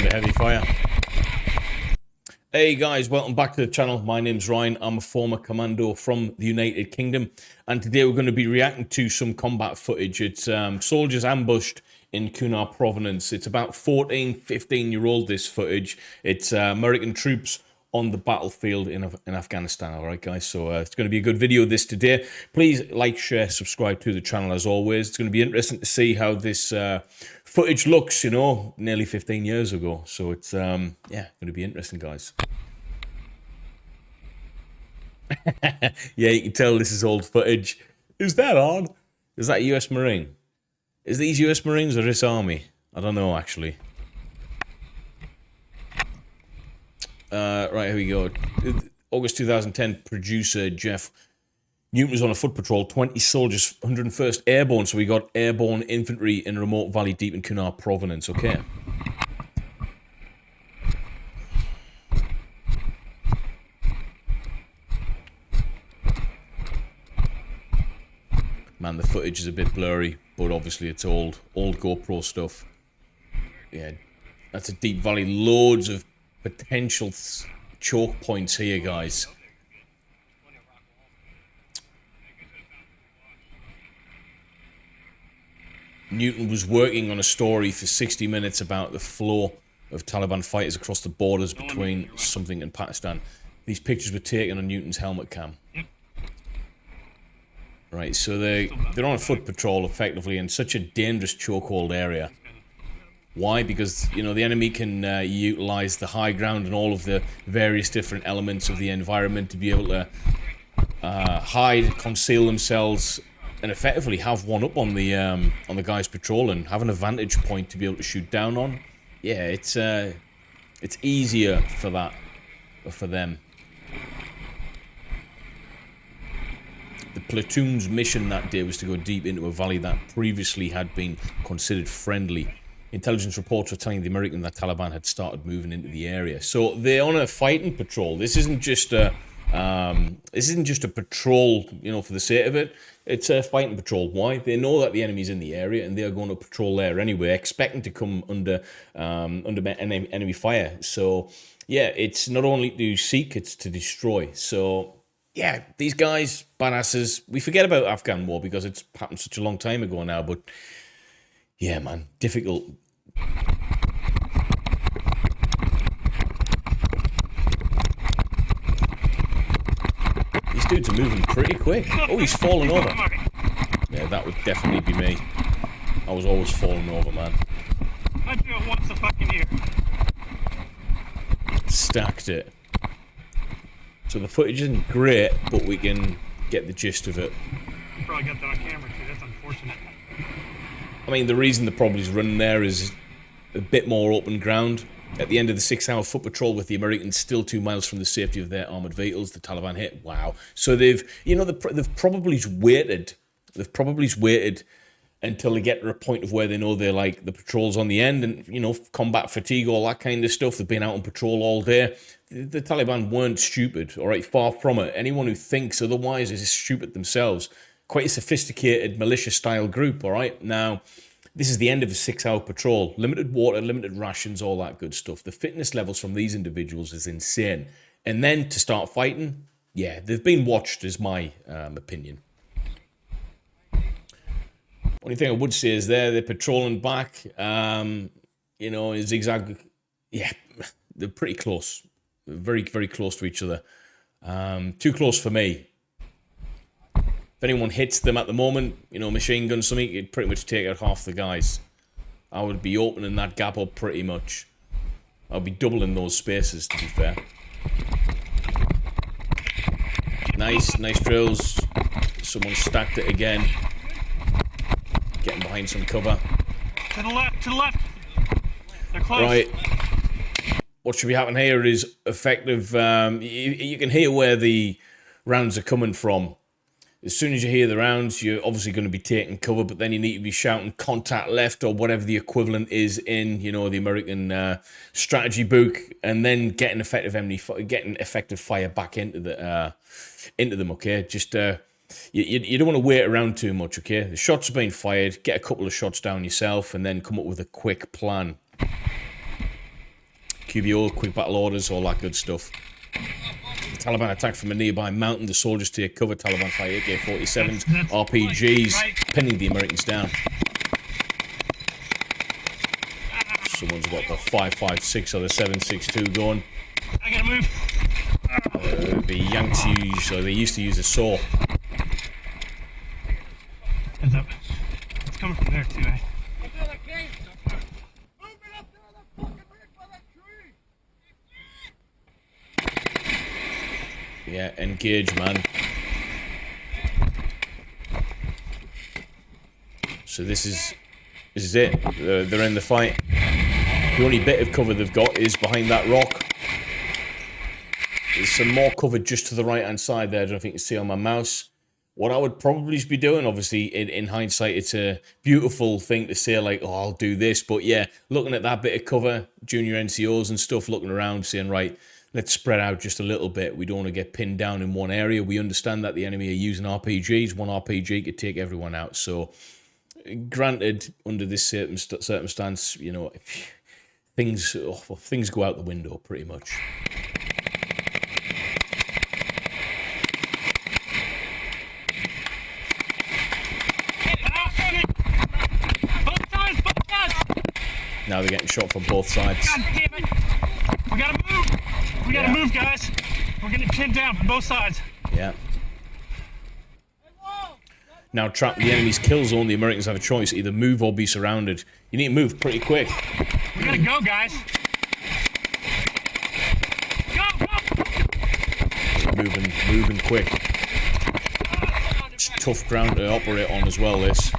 under heavy fire. Hey guys, welcome back to the channel. My name's Ryan. I'm a former commando from the United Kingdom, and today we're going to be reacting to some combat footage. It's soldiers ambushed in Kunar province. It's about 14, 15-year-old, this footage. It's American troops on the battlefield in Afghanistan. All right, guys, so it's going to be a good video this today. Please like, share, subscribe to the channel as always. It's going to be interesting to see how this footage looks, you know, nearly 15 years ago. So it's, yeah, going to be interesting, guys. Yeah, you can tell this is old footage. Is that on? Is that a US Marine? Is these US Marines or this army? I don't know, actually. Right, here we go. August 2010, producer Jeff Newton was on a foot patrol, 20 soldiers, 101st Airborne, so we got airborne infantry in a remote valley deep in Kunar province, okay. Man, the footage is a bit blurry, but obviously it's old GoPro stuff. Yeah, that's a deep valley, loads of potential choke points here, guys. Newton was working on a story for 60 minutes about the flow of Taliban fighters across the borders between something and Pakistan. These pictures were taken on Newton's helmet cam. Right, so they're on a foot patrol effectively in such a dangerous chokehold area. Why? Because, you know, the enemy can utilize the high ground and all of the various different elements of the environment to be able to hide, conceal themselves, and effectively have one up on the guys patrolling, have an advantage point to be able to shoot down on. Yeah, it's easier for that, for them. The platoon's mission that day was to go deep into a valley that previously had been considered friendly. Intelligence reports were telling the American that Taliban had started moving into the area. So they're on a fighting patrol. This isn't just a patrol, you know, for the sake of it. It's a fighting patrol. Why? They know that the enemy's in the area and they're going to patrol there anyway, expecting to come under enemy fire. So yeah, it's not only to seek, it's to destroy. So yeah, these guys, badasses. We forget about Afghan war because it's happened such a long time ago now, but yeah, man, difficult. These dudes are moving pretty quick. Oh, he's falling over. Yeah, that would definitely be me. I was always falling over, man. I do it once a fucking year. Stacked it. So the footage isn't great, but we can get the gist of it. You probably got that on camera too, that's unfortunate. I mean, the reason they're probably running there is a bit more open ground. At the end of the 6-hour foot patrol with the Americans still 2 miles from the safety of their armoured vehicles, the Taliban hit. Wow. So they've, you know, they've probably waited. They've probably waited until they get to a point of where they know they're like, the patrol's on the end and, you know, combat fatigue, all that kind of stuff. They've been out on patrol all day. The Taliban weren't stupid, all right, far from it. Anyone who thinks otherwise is stupid themselves. Quite a sophisticated militia-style group, all right? Now, this is the end of a 6-hour patrol. Limited water, limited rations, all that good stuff. The fitness levels from these individuals is insane. And then to start fighting, yeah, they've been watched, is my opinion. Only thing I would say is they're patrolling back, you know, in zigzag. Yeah, they're pretty close. Very, very close to each other. Too close for me. If anyone hits them at the moment, you know, machine gun something, it'd pretty much take out half the guys. I would be opening that gap up pretty much. I'll be doubling those spaces, to be fair. Nice drills. Someone stacked it again. Getting behind some cover. To the left, to the left. They're close. Right. What should be happening here is effective. You can hear where the rounds are coming from. As soon as you hear the rounds, you're obviously going to be taking cover, but then you need to be shouting contact left or whatever the equivalent is in, you know, the American strategy book, and then getting effective fire back into them. Okay, just you don't want to wait around too much. Okay, the shots are being fired. Get a couple of shots down yourself, and then come up with a quick plan. QBO, quick battle orders, all that good stuff. The Taliban attack from a nearby mountain. The soldiers take cover. Taliban fire AK-47s, RPGs, pinning the Americans down. Someone's got the 5.56 or the 7.62 going. I gotta move. The Yanks use, or they used to use a saw. Heads up. It's coming from there too, eh? Yeah, engage, man. So this is it. They're in the fight. The only bit of cover they've got is behind that rock. There's some more cover just to the right-hand side there. I don't know if you can see on my mouse. What I would probably be doing, obviously, in hindsight, it's a beautiful thing to say, like, oh, I'll do this. But yeah, looking at that bit of cover, junior NCOs and stuff, looking around, saying, right, let's spread out just a little bit. We don't want to get pinned down in one area. We understand that the enemy are using RPGs. One RPG could take everyone out. So, granted, under this circumstance, you know, things go out the window pretty much. Now they're getting shot from both sides. God damn it! We gotta move! We gotta move, guys! We're getting pinned down from both sides. Yeah. Now trap the enemy's kill zone. The Americans have a choice: either move or be surrounded. You need to move pretty quick. We gotta go, guys. Go! Moving quick. It's tough ground to operate on as well. This.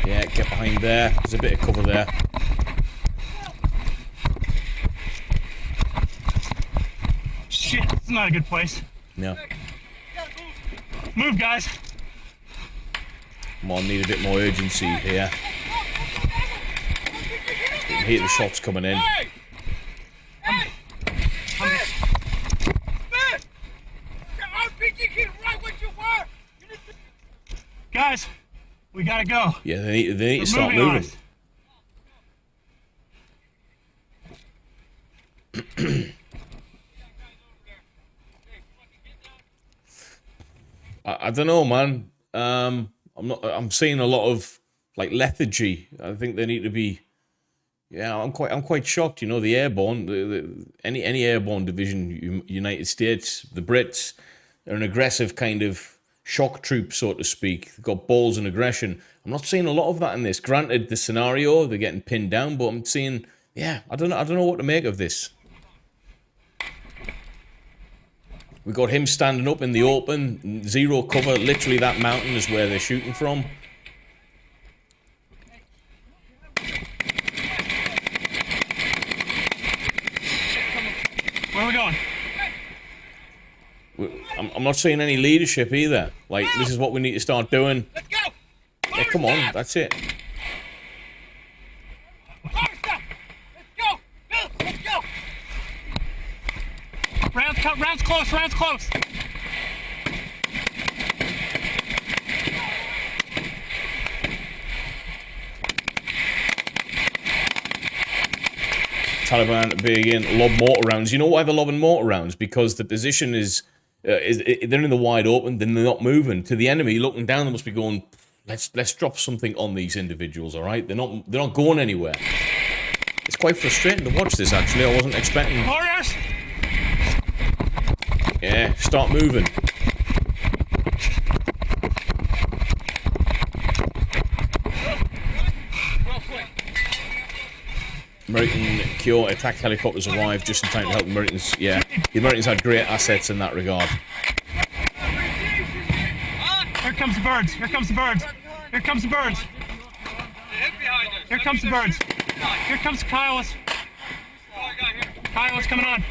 Yeah, get behind there. There's a bit of cover there. Shit, it's not a good place. No. Move, guys. Come on, need a bit more urgency here. You can hear the shots coming in. Guys, we gotta go. Yeah, they need to start moving. I don't know, man. I'm seeing a lot of like lethargy. I think they need to be. Yeah, I'm quite shocked. You know, the airborne, any airborne division, United States, the Brits, are an aggressive kind of shock troop, so to speak. They've got balls and aggression. I'm not seeing a lot of that in this. Granted, the scenario, they're getting pinned down, but I'm seeing, yeah, I don't know what to make of this. We got him standing up in the open, zero cover. Literally, that mountain is where they're shooting from. Where are we going? I'm not seeing any leadership either. Like, this is what we need to start doing. Let's go! Yeah, come on, that's it. Let's go! Bill, let's go! Round's close, round's close! Taliban being lob mortar rounds. You know why they're lobbing mortar rounds? Because the position is they're in the wide open, then they're not moving. To the enemy, looking down, they must be going, let's drop something on these individuals, all right? They're not going anywhere. It's quite frustrating to watch this, actually. I wasn't expecting... Warriors! Yeah, start moving. American Kyo attack helicopters arrived just in time to help the Americans. Yeah, the Americans had great assets in that regard. Here comes the birds. Here comes the birds. Here comes the birds. Here comes the birds. Here comes Kylus. Kylus coming on.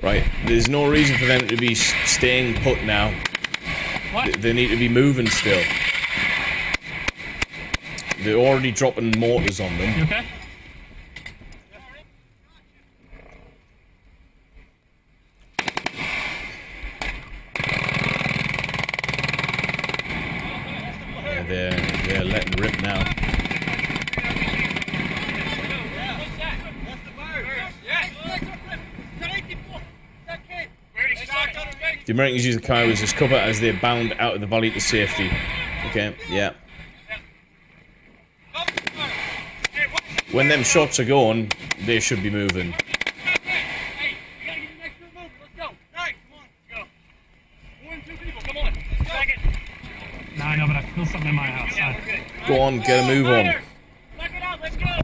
Right, there's no reason for them to be staying put now. What? They need to be moving still. They're already dropping mortars on them. You okay? The Americans use the Kairos as cover as they bound out of the valley to safety. Okay, yeah. When them shots are going, they should be moving. No, I know, but I feel something in my house. Go on, get a move on. Let's go.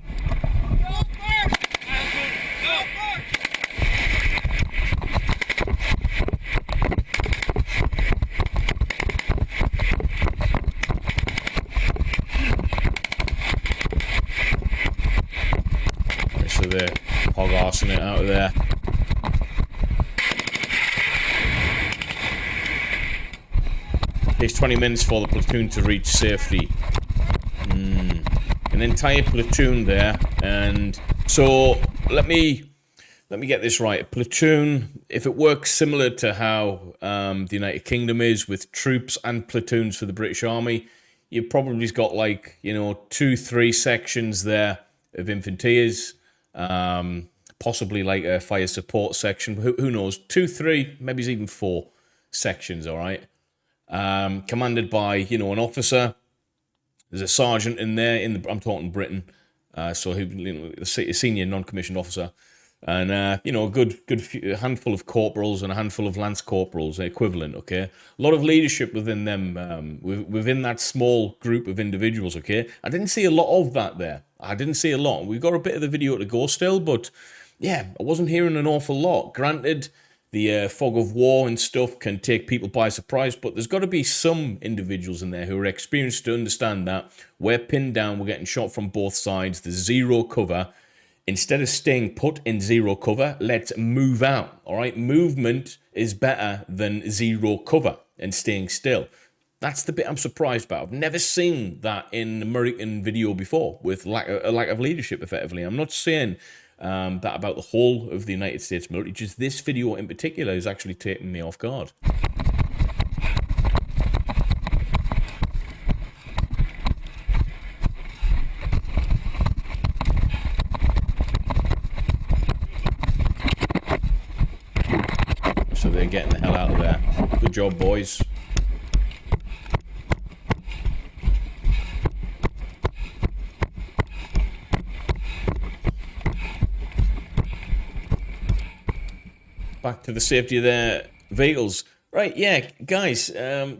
So they're hog-arsing it out of there. Takes 20 minutes for the platoon to reach safety. An entire platoon there, and so let me get this right. A platoon, if it works similar to how the United Kingdom is with troops and platoons for the British Army, you've probably got like 2-3 sections there of infanteers, possibly like a fire support section. Who knows? 2-3, maybe even 4 sections. All right. Commanded by, an officer. There's a sergeant in there. I'm talking Britain, so a senior non-commissioned officer, and a good handful of corporals and a handful of lance corporals equivalent. Okay, a lot of leadership within them, within that small group of individuals. Okay, I didn't see a lot of that there. I didn't see a lot. We've got a bit of the video to go still, but yeah, I wasn't hearing an awful lot. Granted, the fog of war and stuff can take people by surprise, but there's got to be some individuals in there who are experienced to understand that we're pinned down, we're getting shot from both sides, there's zero cover. Instead of staying put in zero cover, let's move out, all right? Movement is better than zero cover and staying still. That's the bit I'm surprised about. I've never seen that in American video before with a lack of leadership, effectively. I'm not saying that about the whole of the United States military. Just this video in particular is actually taking me off guard. So they're getting the hell out of there. Good job, boys. Back to the safety of their vehicles. Right, yeah, guys,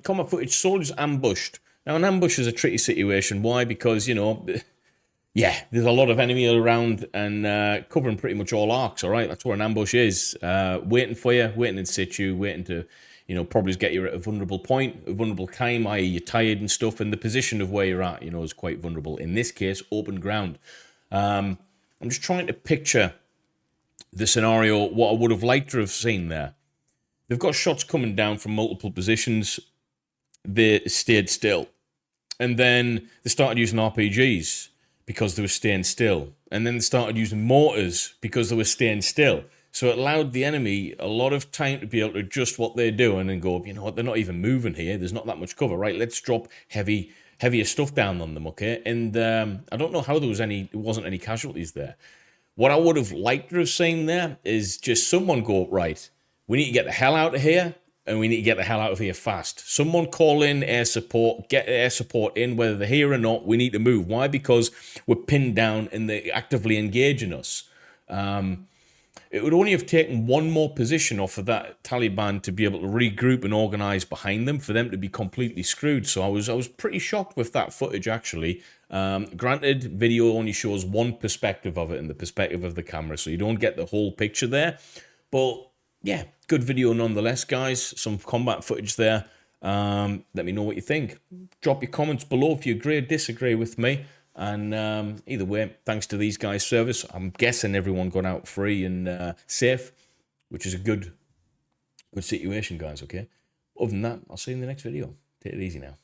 combat footage, soldiers ambushed. Now, an ambush is a tricky situation. Why? Because, yeah, there's a lot of enemy around and covering pretty much all arcs, all right? That's where an ambush is. Waiting for you, waiting in situ, waiting to, probably get you at a vulnerable point, a vulnerable time, i.e. you're tired and stuff, and the position of where you're at, is quite vulnerable. In this case, open ground. I'm just trying to picture the scenario, what I would have liked to have seen there. They've got shots coming down from multiple positions. They stayed still. And then they started using RPGs because they were staying still. And then they started using mortars because they were staying still. So it allowed the enemy a lot of time to be able to adjust what they're doing and go, you know what, they're not even moving here. There's not that much cover, right? Let's drop heavier stuff down on them, okay? And I don't know how there wasn't any casualties there. What I would have liked to have seen there is just someone go, right, we need to get the hell out of here, and we need to get the hell out of here fast. Someone call in air support, get air support in, whether they're here or not, we need to move. Why? Because we're pinned down and they're actively engaging us. It would only have taken one more position off of that Taliban to be able to regroup and organize behind them for them to be completely screwed. So I was pretty shocked with that footage, actually. Granted, video only shows one perspective of it, and the perspective of the camera, so you don't get the whole picture there. But yeah, good video nonetheless, guys. Some combat footage there. Let me know what you think. Drop your comments below if you agree or disagree with me. And either way, thanks to these guys' service, I'm guessing everyone got out free and safe, which is a good situation, guys, okay? Other than that, I'll see you in the next video. Take it easy now.